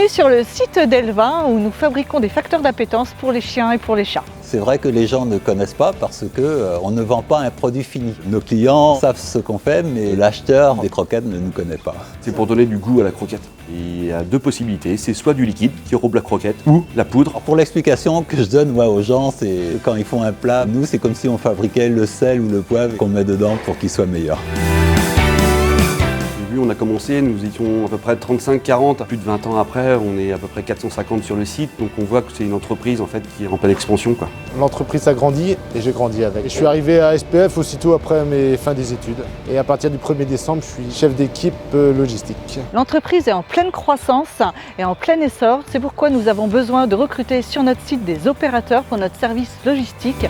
Bienvenue sur le site d'Elvin où nous fabriquons des facteurs d'appétence pour les chiens et pour les chats. C'est vrai que les gens ne connaissent pas parce qu'on ne vend pas un produit fini. Nos clients savent ce qu'on fait, mais l'acheteur des croquettes ne nous connaît pas. C'est pour donner du goût à la croquette. Il y a deux possibilités, c'est soit du liquide qui enrobe la croquette ou la poudre. Alors pour l'explication que je donne moi aux gens, c'est quand ils font un plat, nous c'est comme si on fabriquait le sel ou le poivre qu'on met dedans pour qu'il soit meilleur. Au début, on a commencé, nous étions à peu près 35-40. Plus de 20 ans après, on est à peu près 450 sur le site. Donc on voit que c'est une entreprise en fait, qui est en pleine expansion, quoi. L'entreprise a grandi et j'ai grandi avec. Je suis arrivé à SPF aussitôt après mes fins des études. Et à partir du 1er décembre, je suis chef d'équipe logistique. L'entreprise est en pleine croissance et en plein essor. C'est pourquoi nous avons besoin de recruter sur notre site des opérateurs pour notre service logistique.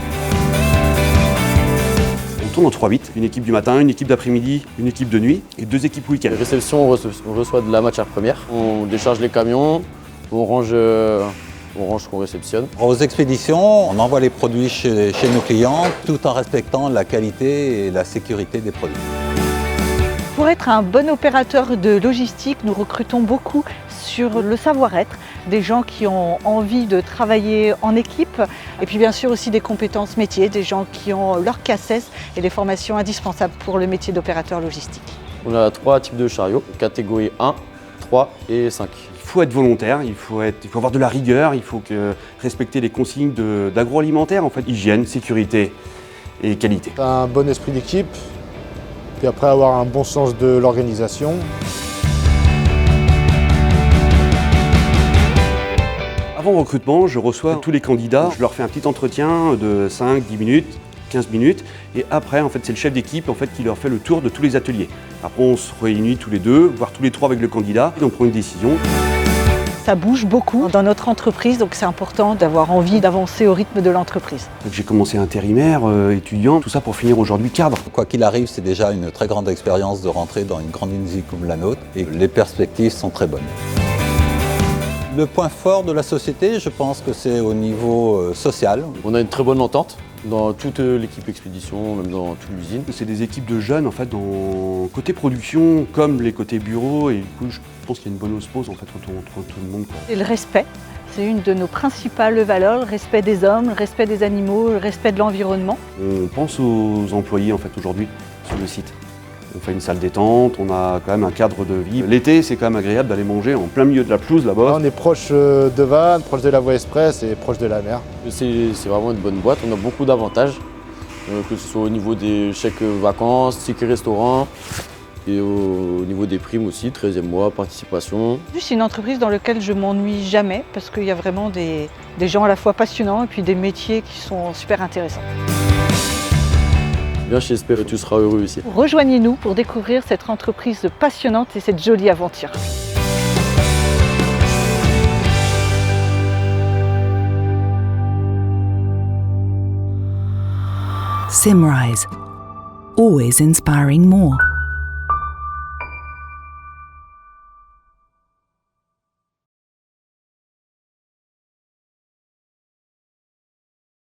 On tourne en 3-8, une équipe du matin, une équipe d'après-midi, une équipe de nuit et 2 équipes week-end. Réception, on reçoit de la matière première, on décharge les camions, on range ce qu'on réceptionne. Aux expéditions, on envoie les produits chez nos clients tout en respectant la qualité et la sécurité des produits. Pour être un bon opérateur de logistique, nous recrutons beaucoup sur le savoir-être, des gens qui ont envie de travailler en équipe et puis bien sûr aussi des compétences métiers, des gens qui ont leur CACES et les formations indispensables pour le métier d'opérateur logistique. On a 3 types de chariots, catégorie 1, 3 et 5. Il faut être volontaire, il faut avoir de la rigueur, il faut respecter les consignes d'agroalimentaire, en fait, hygiène, sécurité et qualité. Un bon esprit d'équipe, puis après avoir un bon sens de l'organisation. Avant le recrutement, je reçois tous les candidats, je leur fais un petit entretien de 5, 10 minutes, 15 minutes, et après, en fait, c'est le chef d'équipe en fait, qui leur fait le tour de tous les ateliers. Après, on se réunit tous les deux, voire tous les trois avec le candidat, et on prend une décision. Ça bouge beaucoup dans notre entreprise, donc c'est important d'avoir envie d'avancer au rythme de l'entreprise. J'ai commencé intérimaire, étudiant, tout ça pour finir aujourd'hui cadre. Quoi qu'il arrive, c'est déjà une très grande expérience de rentrer dans une grande usine comme la nôtre et les perspectives sont très bonnes. Le point fort de la société, je pense que c'est au niveau social. On a une très bonne entente dans toute l'équipe expédition, même dans toute l'usine. C'est des équipes de jeunes en fait, dans côté production comme les côtés bureau et du coup je pense qu'il y a une bonne osmose en fait, entre tout le monde. Quoi. Et le respect, c'est une de nos principales valeurs, le respect des hommes, le respect des animaux, le respect de l'environnement. On pense aux employés en fait, aujourd'hui sur le site. On fait une salle détente, on a quand même un cadre de vie. L'été, c'est quand même agréable d'aller manger en plein milieu de la pelouse là-bas. On est proche de Vannes, proche de la voie express et proche de la mer. C'est vraiment une bonne boîte, on a beaucoup d'avantages, que ce soit au niveau des chèques vacances, tickets restaurants et au niveau des primes aussi, 13e mois, participation. C'est une entreprise dans laquelle je m'ennuie jamais parce qu'il y a vraiment des gens à la fois passionnants et puis des métiers qui sont super intéressants. Viens chez SPF, tu seras heureux ici. Rejoignez-nous pour découvrir cette entreprise passionnante et cette jolie aventure. Simrise, always inspiring more.